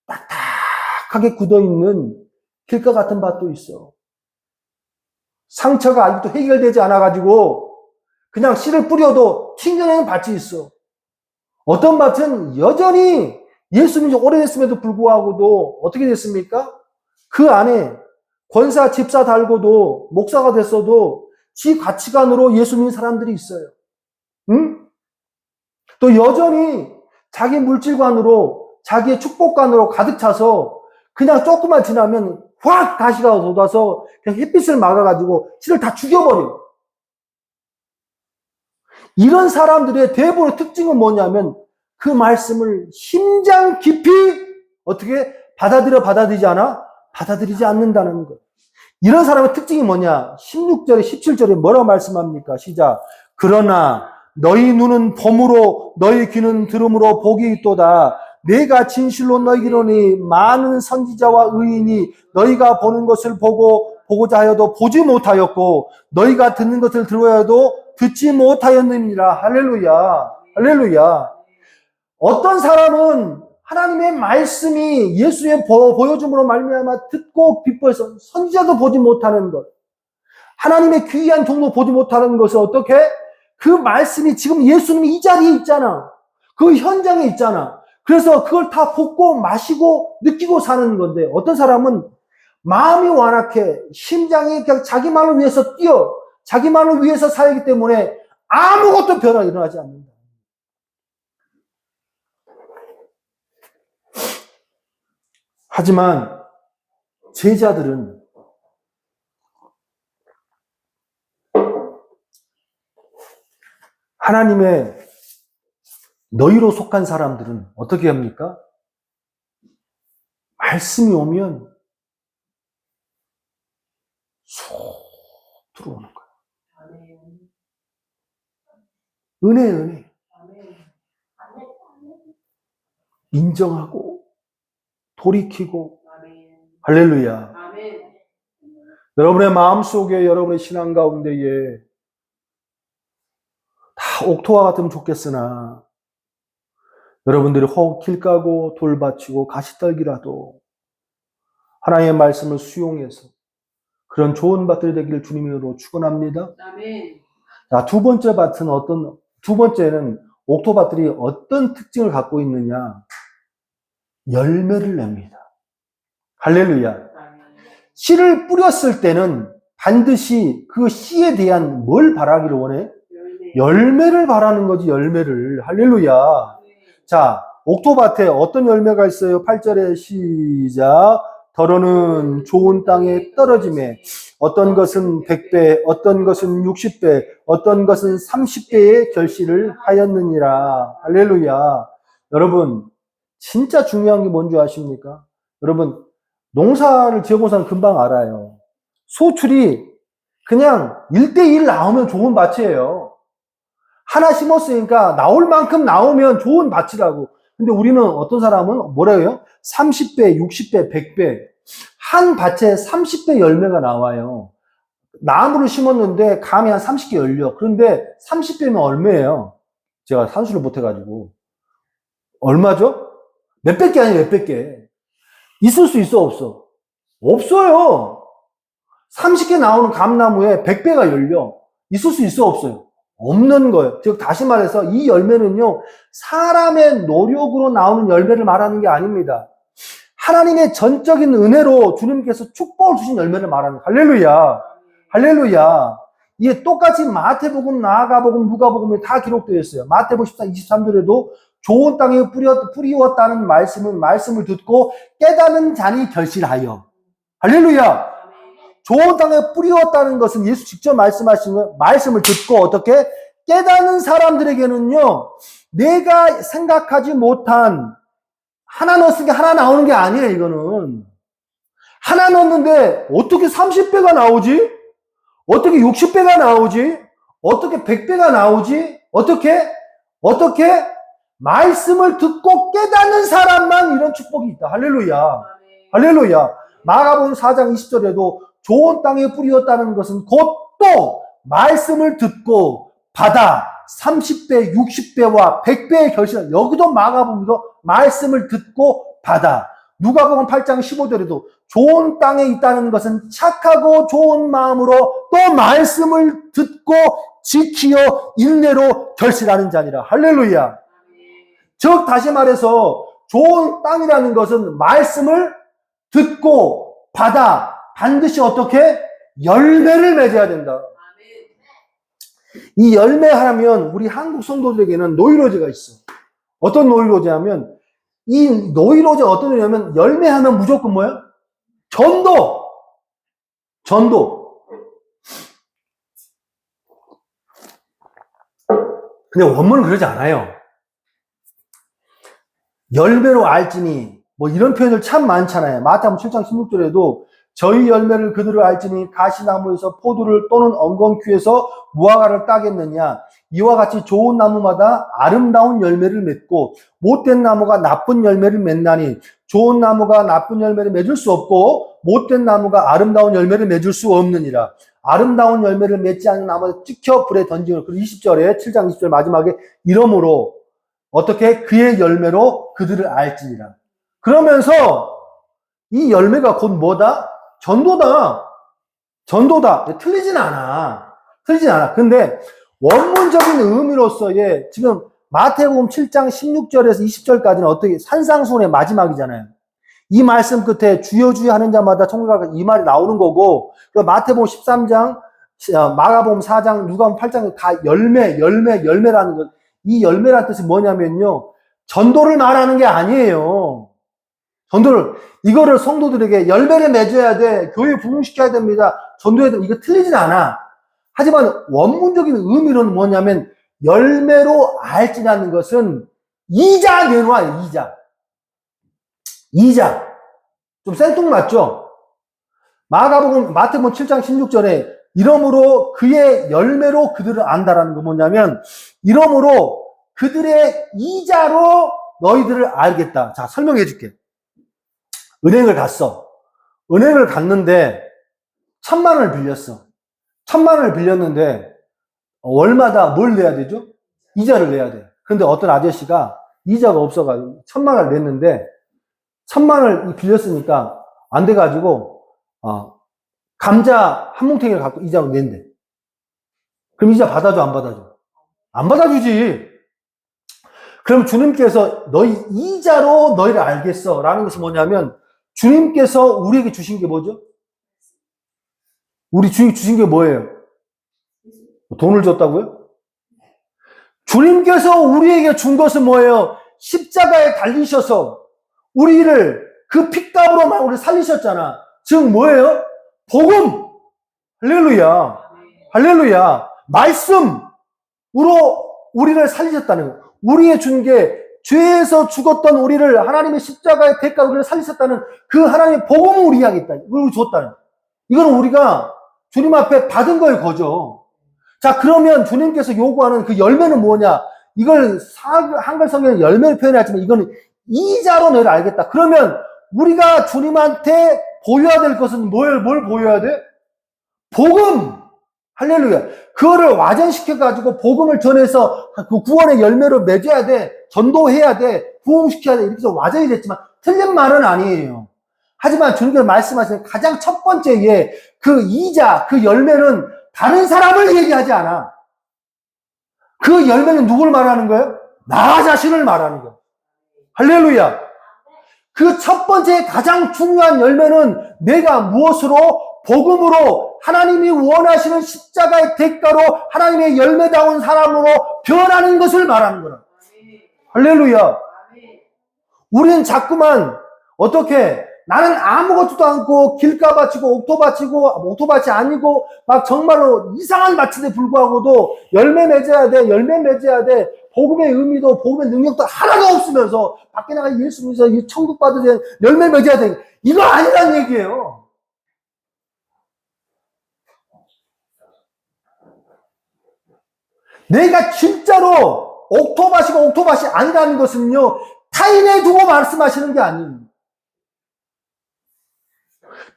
딱딱하게 굳어있는 길가 같은 밭도 있어. 상처가 아직도 해결되지 않아가지고 그냥 씨를 뿌려도 튕겨내는 밭이 있어. 어떤 밭은 여전히 예수 믿은 지 오래됐음에도 불구하고도 어떻게 됐습니까? 그 안에 권사, 집사 달고도 목사가 됐어도 지 가치관으로 예수 믿는 사람들이 있어요. 응? 또 여전히 자기 물질관으로 자기의 축복관으로 가득 차서 그냥 조금만 지나면 확 가시가 돋아서 그냥 햇빛을 막아가지고 씨를 다 죽여버려요. 이런 사람들의 대부분의 특징은 뭐냐면 그 말씀을 심장 깊이 어떻게 받아들이지 않아? 받아들이지 않는다는 것. 이런 사람의 특징이 뭐냐? 16절에 17절에 뭐라고 말씀합니까? 시작. 그러나 너희 눈은 범으로 너희 귀는 들음으로 복이 있도다. 내가 진실로 너희에게 이르노니 많은 선지자와 의인이 너희가 보는 것을 보고자 하여도 보지 못하였고 너희가 듣는 것을 들어야 해도 듣지 못하였느니라. 할렐루야. 할렐루야. 어떤 사람은 하나님의 말씀이 예수의 보여줌으로 말미암아 듣고 기뻐해서 선지자도 보지 못하는 것, 하나님의 귀한 종도 보지 못하는 것을 어떻게? 그 말씀이 지금 예수님이 이 자리에 있잖아. 그 현장에 있잖아. 그래서 그걸 다 먹고 마시고 느끼고 사는 건데 어떤 사람은 마음이 완악해. 심장이 그냥 자기만을 위해서 뛰어. 자기만을 위해서 살기 때문에 아무것도 변화가 일어나지 않는다. 하지만 제자들은 하나님의 너희로 속한 사람들은 어떻게 합니까? 말씀이 오면 쏙 들어오는 거예요. 은혜. 인정하고 돌이키고 할렐루야. 여러분의 마음속에 여러분의 신앙 가운데에 다 옥토와 같으면 좋겠으나 여러분들이 혹 길 까고 돌 바치고 가시떨기라도 하나님의 말씀을 수용해서 그런 좋은 밭들이 되기를 주님으로 축원합니다. 자, 두 번째는 옥토밭들이 어떤 특징을 갖고 있느냐? 열매를 냅니다. 할렐루야. 씨를 뿌렸을 때는 반드시 그 씨에 대한 뭘 바라기를 원해? 열매를 바라는 거지, 열매를. 할렐루야. 자, 옥토밭에 어떤 열매가 있어요? 8절에 시작. 더러는 좋은 땅에 떨어짐에 어떤 것은 100배, 어떤 것은 60배, 어떤 것은 30배의 결실을 하였느니라. 할렐루야. 여러분, 진짜 중요한 게 뭔지 아십니까? 여러분, 농사를 지어본 사람 금방 알아요. 소출이 그냥 1대1 나오면 좋은 밭이에요. 하나 심었으니까 나올 만큼 나오면 좋은 밭이라고. 근데 우리는 어떤 사람은 뭐라 해요? 30배, 60배, 100배. 한 밭에 30배 열매가 나와요. 나무를 심었는데 감이 한 30개 열려. 그런데 30배면 얼마예요? 제가 산수를 못해가지고. 얼마죠? 몇백 개 아니에요, 몇백 개. 있을 수 있어, 없어? 없어요. 30개 나오는 감나무에 100배가 열려. 있을 수 있어, 없어요? 없는 거예요. 즉 다시 말해서 이 열매는요, 사람의 노력으로 나오는 열매를 말하는 게 아닙니다. 하나님의 전적인 은혜로 주님께서 축복을 주신 열매를 말하는 거예요. 할렐루야. 할렐루야. 이게 똑같이 마태복음, 나아가복음, 누가복음에 다 기록되어 있어요. 마태복음 14, 23절에도 좋은 땅에 뿌리웠다는 말씀을 듣고 깨닫는 자니 결실하여. 할렐루야. 좋은 땅에 뿌리웠다는 것은 예수 직접 말씀하신 말씀을 듣고 어떻게 깨닫는 사람들에게는요, 내가 생각하지 못한 하나 넣었으니까 하나 나오는 게 아니에요. 이거는 하나 넣었는데 어떻게 30배가 나오지? 어떻게 60배가 나오지? 어떻게 100배가 나오지? 어떻게 말씀을 듣고 깨닫는 사람만 이런 축복이 있다. 할렐루야. 할렐루야. 마가복음 4장 20절에도 좋은 땅에 뿌리었다는 것은 곧 또 말씀을 듣고 받아 30배, 60배와 100배의 결실. 여기도 마가복음도 말씀을 듣고 받아. 누가복음 8장 15절에도 좋은 땅에 있다는 것은 착하고 좋은 마음으로 또 말씀을 듣고 지키어 인내로 결실하는 자니라. 할렐루야. 즉 다시 말해서 좋은 땅이라는 것은 말씀을 듣고 받아 반드시 어떻게? 열매를 맺어야 된다. 이 열매하면 우리 한국 성도들에게는 노이로제가 있어. 어떤 노이로제냐면 이 노이로제가 어떤 노이로제냐면 열매하면 무조건 뭐예요? 전도. 근데 원문은 그러지 않아요. 열매로 알지니 뭐 이런 표현들 참 많잖아요. 마태복음 7장 16절에도 저희 열매를 그들을 알지니 가시나무에서 포도를 또는 엉겅퀴에서 무화과를 따겠느냐. 이와 같이 좋은 나무마다 아름다운 열매를 맺고 못된 나무가 나쁜 열매를 맺나니 좋은 나무가 나쁜 열매를 맺을 수 없고 못된 나무가 아름다운 열매를 맺을 수 없느니라. 아름다운 열매를 맺지 않는 나무를 찍혀 불에 던지고 그리고 20절에 7장 20절 마지막에 이러므로 어떻게 그의 열매로 그들을 알지니라. 그러면서 이 열매가 곧 뭐다? 전도다. 틀리진 않아. 근데 원문적인 의미로서의 지금 마태복음 7장 16절에서 20절까지는 어떻게 산상수훈의 마지막이잖아요. 이 말씀 끝에 주여 주여 하는 자마다 천국에 가 이 말이 나오는 거고, 그리고 마태복음 13장, 마가복음 4장, 누가복음 8장 다 열매라는 것. 이 열매라는 뜻이 뭐냐면요, 전도를 말하는 게 아니에요. 이거를 성도들에게 열매를 맺어야 돼. 교회에 부흥시켜야 됩니다. 전도해야 됩니다. 이거 틀리진 않아. 하지만 원문적인 의미로는 뭐냐면 열매로 알지라는 것은 이자 내놓아요. 이자. 좀 생뚱맞죠? 마태복음 7장 16절에 이러므로 그의 열매로 그들을 안다라는 거 뭐냐면 이러므로 그들의 이자로 너희들을 알겠다. 자, 설명해 줄게. 은행을 갔는데 1,000만 원을 빌렸어. 1,000만 원을 빌렸는데 월마다 뭘 내야 되죠? 이자를 내야 돼. 근데 어떤 아저씨가 이자가 없어가지고 1,000만 원을 냈는데 1,000만 원을 빌렸으니까 안 돼가지고 감자 한 뭉탱이를 갖고 이자로 낸대. 그럼 이자 받아줘 안 받아줘? 안 받아주지. 그럼 주님께서 너희 이자로 너희를 알겠어 라는 것이 뭐냐면 주님께서 우리에게 주신 게 뭐죠? 우리 주님 주신 게 뭐예요? 돈을 줬다고요? 주님께서 우리에게 준 것은 뭐예요? 십자가에 달리셔서 우리를 그 핏값으로만 우리를 살리셨잖아. 즉 뭐예요? 복음. 할렐루야. 할렐루야. 말씀으로 우리를 살리셨다는 거예요. 우리의 준 게 죄에서 죽었던 우리를 하나님의 십자가의 대가로 우리를 살리셨다는 그 하나님의 복음을 우리에게 있다. 이걸 줬다는 거예요. 이건 우리가 주님 앞에 받은 거예요, 거죠. 자, 그러면 주님께서 요구하는 그 열매는 뭐냐? 이걸 한글 성경은 열매를 표현하지만 이거는 이자로 너희를 알겠다. 그러면 우리가 주님한테 보여야 될 것은 뭘 보여야 돼? 복음! 할렐루야. 그거를 와전시켜가지고 복음을 전해서 그 구원의 열매로 맺어야 돼. 전도해야 돼. 부흥시켜야 돼. 이렇게 해서 와전이 됐지만 틀린 말은 아니에요. 하지만 주님께서 말씀하시는 가장 첫 번째 그 이자, 그 열매는 다른 사람을 얘기하지 않아. 그 열매는 누굴 말하는 거예요? 나 자신을 말하는 거예요. 할렐루야. 그 첫 번째 가장 중요한 열매는 내가 무엇으로? 복음으로 하나님이 원하시는 십자가의 대가로 하나님의 열매다운 사람으로 변하는 것을 말하는 거라. 할렐루야. 우리는 자꾸만 어떻게 나는 아무것도 않고 길가밭이고 옥토밭이 아니고 막 정말로 이상한 밭인데 불구하고도 열매 맺어야 돼. 복음의 의미도 복음의 능력도 하나도 없으면서 밖에 나가 예수 믿어서 천국 받으면 열매 맺어야 돼. 이거 아니란 얘기예요. 내가 진짜로 옥토밭이 아니라는 것은요, 타인에 두고 말씀하시는 게 아니에요.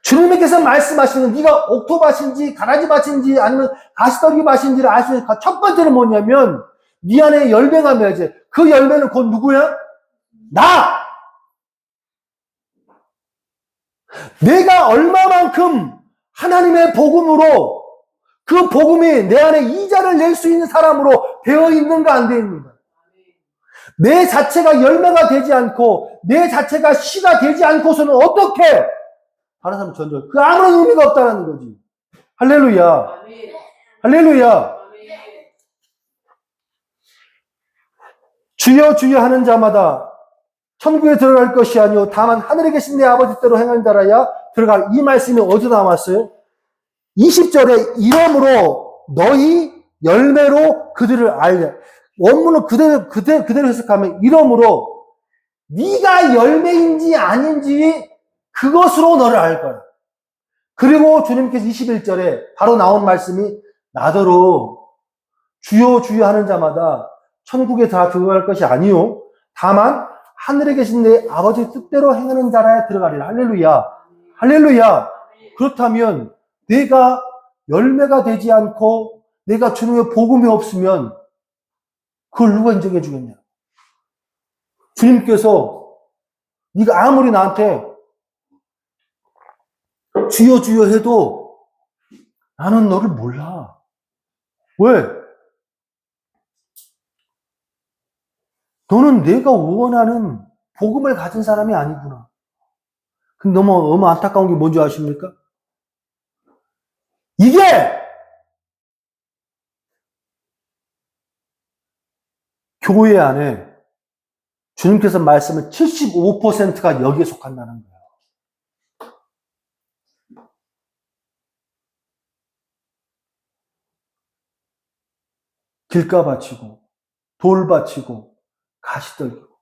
주님께서 말씀하시는 네가 옥토밭인지 가라지밭인지 아니면 가시떨기밭인지를 알 수 있는 첫 번째는 뭐냐면 네 안에 열매가 맺어. 그 열매는 곧 누구야? 나! 내가 얼마만큼 하나님의 복음으로 그 복음이 내 안에 이자를 낼 수 있는 사람으로 되어 있는가 안 되어 있는가. 내 자체가 열매가 되지 않고 내 자체가 씨가 되지 않고서는 어떻게 다른 사람 전도 그 아무런 의미가 없다는 거지. 할렐루야. 할렐루야. 주여 주여 하는 자마다 천국에 들어갈 것이 아니요 다만 하늘에 계신 내 아버지 뜻대로 행하는 자라야 들어갈. 이 말씀이 어디서 나왔어요? 20절에 이러므로 너희 열매로 그들을 알려. 원문을 그대로 해석하면 이러므로 네가 열매인지 아닌지 그것으로 너를 알 거야. 그리고 주님께서 21절에 바로 나온 말씀이 나더러 주여 주여 하는 자마다 천국에 다 들어갈 것이 아니요 다만 하늘에 계신 내 아버지 뜻대로 행하는 자라야 들어가리라. 할렐루야. 할렐루야. 그렇다면 내가 열매가 되지 않고 내가 주님의 복음이 없으면 그걸 누가 인정해 주겠냐? 주님께서 네가 아무리 나한테 주여 주여 해도 나는 너를 몰라. 왜? 너는 내가 원하는 복음을 가진 사람이 아니구나. 근데 너무 안타까운 게 뭔지 아십니까? 이게 교회 안에 주님께서 말씀은 75%가 여기에 속한다는 거예요. 길가 바치고, 돌 바치고, 가시 떨기고.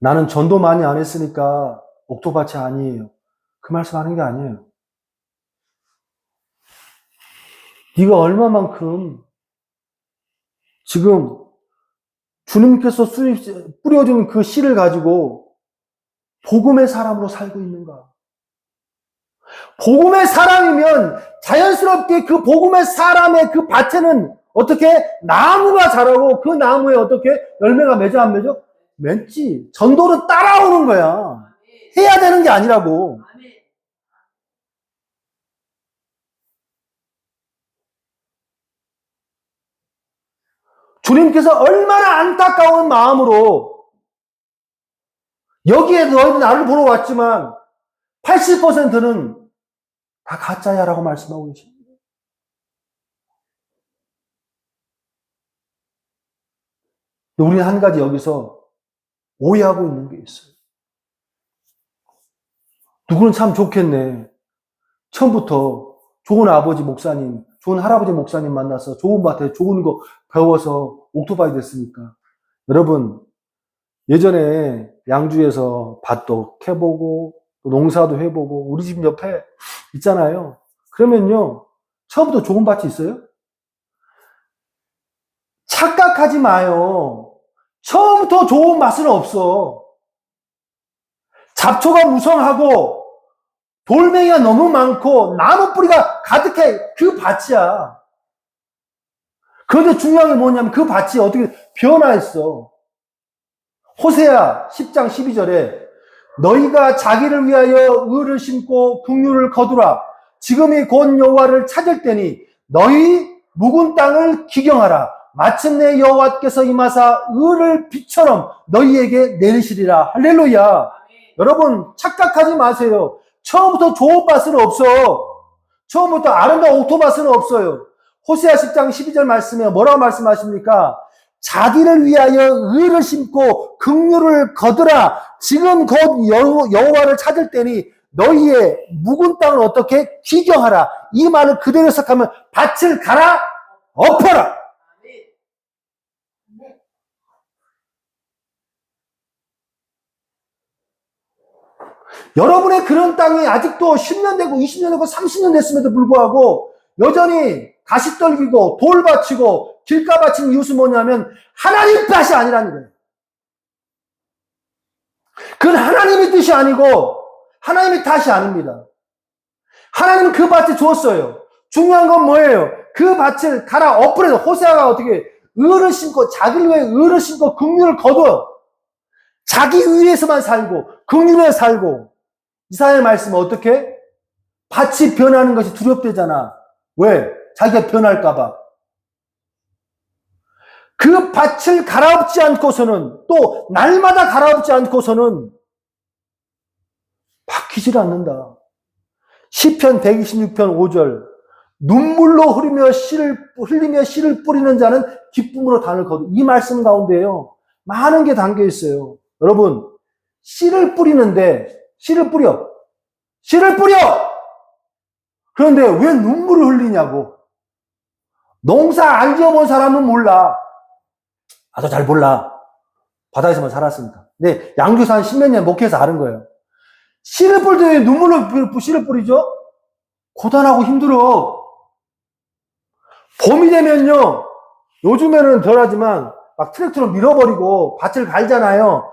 나는 전도 많이 안 했으니까 옥토밭이 아니에요. 그 말씀 하는 게 아니에요. 네가 얼마만큼 지금 주님께서 뿌려준 그 씨를 가지고 복음의 사람으로 살고 있는가? 복음의 사람이면 자연스럽게 그 복음의 사람의 그 밭에는 어떻게 나무가 자라고 그 나무에 어떻게 열매가 맺어 안 맺어? 맺지. 전도를 따라오는 거야. 해야 되는 게 아니라고. 주님께서 얼마나 안타까운 마음으로 여기에 너희들 나를 보러 왔지만 80%는 다 가짜야라고 말씀하고 계십니다. 우리는 한 가지 여기서 오해하고 있는 게 있어요. 누구는 참 좋겠네. 처음부터 좋은 아버지 목사님, 좋은 할아버지 목사님 만나서 좋은 밭에 좋은 거 배워서 옥토바이 됐으니까. 여러분, 예전에 양주에서 밭도 캐보고 또 농사도 해보고 우리 집 옆에 있잖아요. 그러면요, 처음부터 좋은 밭이 있어요? 착각하지 마요. 처음부터 좋은 맛은 없어. 잡초가 무성하고 돌멩이가 너무 많고 나무 뿌리가 가득해. 그 밭이야. 그런데 중요한 게 뭐냐면 그 밭이 어떻게 변화했어. 호세아 10장 12절에 너희가 자기를 위하여 의를 심고 긍휼을 거두라. 지금이 곧 여호와를 찾을 때니 너희 묵은 땅을 기경하라. 마침내 여호와께서 임하사 의를 빛처럼 너희에게 내리시리라. 할렐루야. 여러분 착각하지 마세요. 처음부터 좋은 밭은 없어. 처음부터 아름다운 옥토밭은 없어요. 호세아 10장 12절 말씀에 뭐라고 말씀하십니까? 자기를 위하여 의를 심고 긍휼을 거두라. 지금 곧 여호와를 찾을 때니 너희의 묵은 땅을 어떻게 기경하라. 이 말을 그대로 해석하면 밭을 갈아 엎어라. 여러분의 그런 땅이 아직도 10년 되고 20년 되고 30년 됐음에도 불구하고 여전히 가시 떨기고 돌 바치고 길가 바친 이유는 뭐냐면 하나님 뜻이 아니라는 거예요. 그건 하나님의 뜻이 아니고 하나님의 탓이 아닙니다. 하나님은 그 밭에 주었어요. 중요한 건 뭐예요? 그 밭을 갈아 엎으려. 호세아가 어떻게 의를 심고 자기를 위해 의를 심고 긍휼을 거둬. 자기 위에서만 살고 긍휼에 살고. 이사야의 말씀은 어떻게? 밭이 변하는 것이 두렵대잖아. 왜? 자기가 변할까봐. 그 밭을 갈아엎지 않고서는 또 날마다 갈아엎지 않고서는 바뀌질 않는다. 시편 126편 5절 눈물로 흘리며 씨를 뿌리는 자는 기쁨으로 단을 거두. 이 말씀 가운데요. 많은 게 담겨 있어요. 여러분 씨를 뿌리는데 씨를 뿌려. 그런데 왜 눈물을 흘리냐고. 농사 안 지어본 사람은 몰라. 나도 잘 몰라. 바다에서만 살았으니까. 근데 양주에서 한 10몇 년 목회해서 아는 거예요. 씨를 뿌릴 때 왜 눈물로 씨를 뿌리죠? 고단하고 힘들어. 봄이 되면요. 요즘에는 덜하지만 막 트랙터로 밀어버리고 밭을 갈잖아요.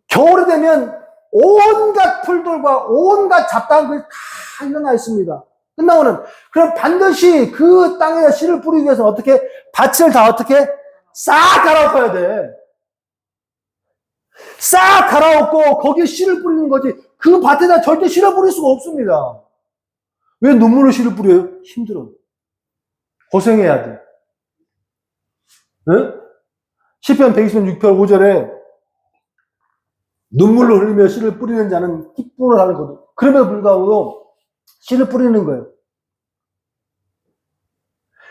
겨울이 되면 온갖 풀들과 온갖 잡다한 다 일어나 있습니다. 끝나고는 그럼 반드시 그 땅에 씨를 뿌리기 위해서는 어떻게 밭을 다 어떻게 싹 갈아엎어야 돼. 싹 갈아엎고 거기에 씨를 뿌리는 거지. 그 밭에다 절대 씨를 뿌릴 수가 없습니다. 왜 눈물로 씨를 뿌려요? 힘들어. 고생해야 돼. 응? 시편 126편 5절에 눈물로 흘리며 씨를 뿌리는 자는 기쁨으로 사는 거든. 그럼에도 불구하고 씨를 뿌리는 거예요.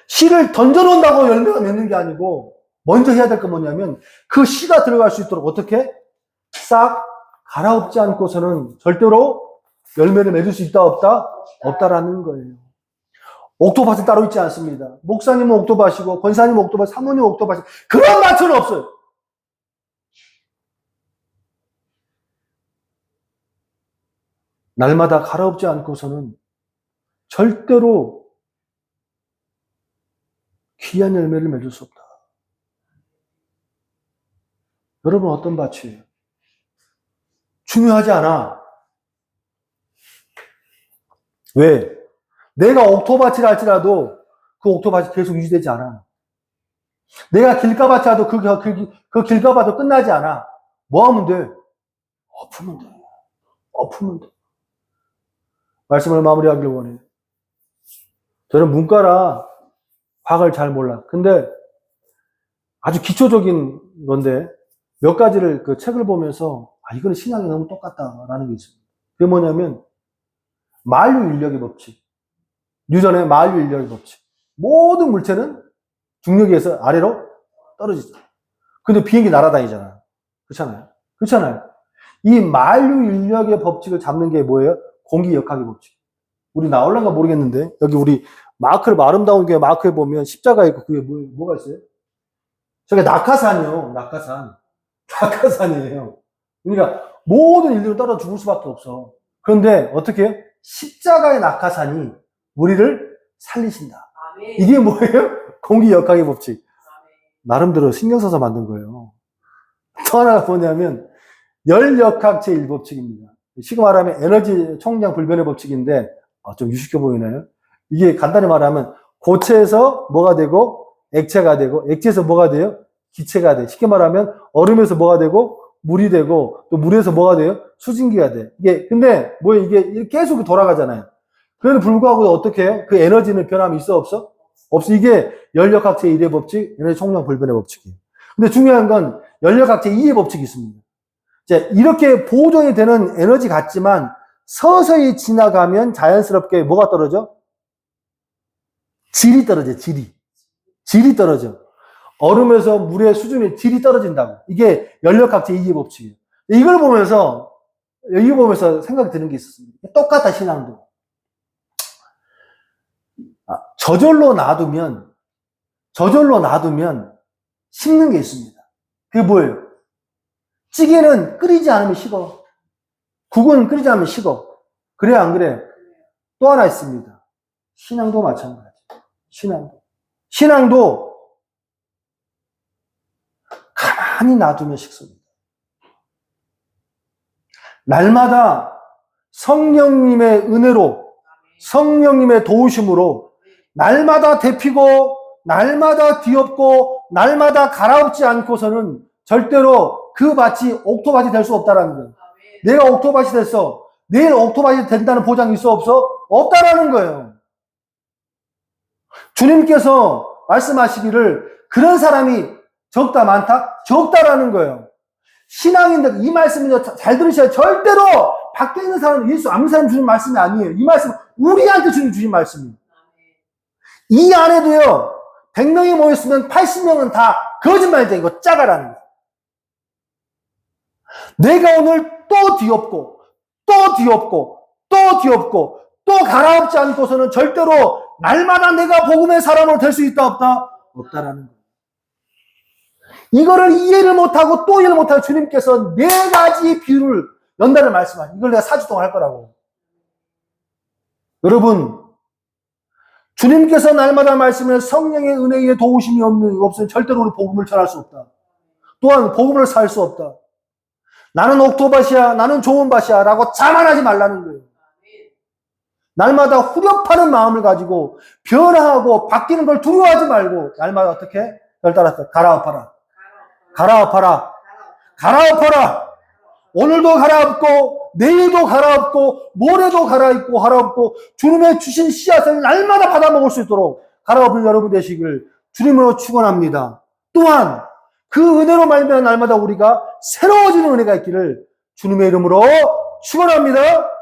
씨를 던져놓는다고 열매가 맺는 게 아니고 먼저 해야 될 건 뭐냐면 그 씨가 들어갈 수 있도록 어떻게? 싹 갈아엎지 않고서는 절대로 열매를 맺을 수 있다 없다? 없다라는 거예요. 옥토밭은 따로 있지 않습니다. 목사님은 옥토밭이고 권사님은 옥토밭, 사모님은 옥토밭. 그런 밭은 없어요. 날마다 갈아엎지 않고서는 절대로 귀한 열매를 맺을 수 없다. 여러분 어떤 밭이에요? 중요하지 않아. 왜? 내가 옥토밭이라 할지라도 그 옥토밭이 계속 유지되지 않아. 내가 길가밭이라도 그 길가밭도 끝나지 않아. 뭐 하면 돼? 엎으면 돼. 엎으면 돼. 말씀을 마무리하길 원해요. 저는 문과라 과학을 잘 몰라. 근데 아주 기초적인 건데 몇 가지를 그 책을 보면서 이거는 신앙이 너무 똑같다라는 게 있습니다. 그게 뭐냐면 만류 인력의 법칙. 뉴턴의 만류 인력의 법칙. 모든 물체는 중력에서 아래로 떨어지죠. 근데 비행기 날아다니잖아. 그렇잖아요. 그렇잖아요. 이 만류 인력의 법칙을 잡는 게 뭐예요? 공기 역학의 법칙. 우리 나올란가 모르겠는데 여기 우리 마크를 아름다운 교회 마크에 보면 십자가 있고 그게 뭐가 있어요? 저게 낙하산이요. 낙하산. 낙하산이에요. 그러니까 모든 인류는 떨어져 죽을 수밖에 없어. 그런데 어떻게 해요? 십자가의 낙하산이 우리를 살리신다. 이게 뭐예요? 공기 역학의 법칙. 나름대로 신경 써서 만든 거예요. 또 하나가 뭐냐면 열 역학 제1법칙입니다. 쉽게 말하면 에너지 총량 불변의 법칙인데 좀 유식해 보이나요? 이게 간단히 말하면 고체에서 뭐가 되고 액체가 되고 액체에서 뭐가 돼요? 기체가 돼. 쉽게 말하면 얼음에서 뭐가 되고 물이 되고 또 물에서 뭐가 돼요? 수증기가 돼. 이게 근데 이게 계속 돌아가잖아요. 그래도 불구하고 어떻게 해요? 그 에너지는 변함이 있어 없어? 없어. 이게 열역학 제1의 법칙, 에너지 총량 불변의 법칙이에요. 근데 중요한 건 열역학 제2의 법칙이 있습니다. 이제 이렇게 보존이 되는 에너지 같지만 서서히 지나가면 자연스럽게 뭐가 떨어져? 질이 떨어져, 질이. 질이 떨어져. 얼음에서 물의 수준의 질이 떨어진다고. 이게 열역학 제2의 법칙이에요. 이걸 보면서 생각이 드는 게 있었습니다. 똑같다, 신앙도. 저절로 놔두면 식는 게 있습니다. 그게 뭐예요? 찌개는 끓이지 않으면 식어. 국은 끓이지 않으면 식어. 그래, 안 그래? 또 하나 있습니다. 신앙도 마찬가지. 신앙도 가만히 놔두면 식습니다. 날마다 성령님의 은혜로, 성령님의 도우심으로 날마다 데피고, 날마다 뒤엎고, 날마다 갈아엎지 않고서는 절대로 그 밭이 옥토밭이 될 수 없다라는 거예요. 내가 옥토밭이 됐어. 내일 옥토밭이 된다는 보장이 있어 없어? 없다라는 거예요. 주님께서 말씀하시기를 그런 사람이 적다 많다? 적다라는 거예요. 신앙인들 이 말씀을 잘 들으셔야 절대로 밖에 있는 사람은 예수 아무 사람 주신 말씀이 아니에요. 이 말씀은 우리한테 주신 말씀이에요. 이 안에도요. 100명이 모였으면 80명은 다 거짓말쟁이고 짜가라는 거예요. 내가 오늘 또 뒤엎고 또 갈아엎지 않고서는 절대로 날마다 내가 복음의 사람으로 될 수 있다 없다? 없다라는 거예요. 이거를 이해를 못하고 또 이해를 못하고 주님께서 4가지 비유를 연달아 말씀하시고 이걸 내가 4주 동안 할 거라고. 여러분 주님께서 날마다 말씀에 성령의 은혜에 도우심이 없으면 절대로 우리 복음을 전할 수 없다. 또한 복음을 살 수 없다. 나는 옥토밭이야, 나는 좋은 밭이야 라고 자만하지 말라는 거예요. 날마다 후렵하는 마음을 가지고 변화하고 바뀌는 걸 두려워하지 말고 날마다 어떻게? 열 따라서 갈아엎어라. 오늘도 갈아엎고 내일도 갈아엎고 모레도 갈아엎고 주님의 주신 씨앗을 날마다 받아먹을 수 있도록 갈아엎을 여러분 되시길 주님으로 축원합니다. 또한 그 은혜로 말미암아 날마다 우리가 새로워지는 은혜가 있기를 주님의 이름으로 축원합니다.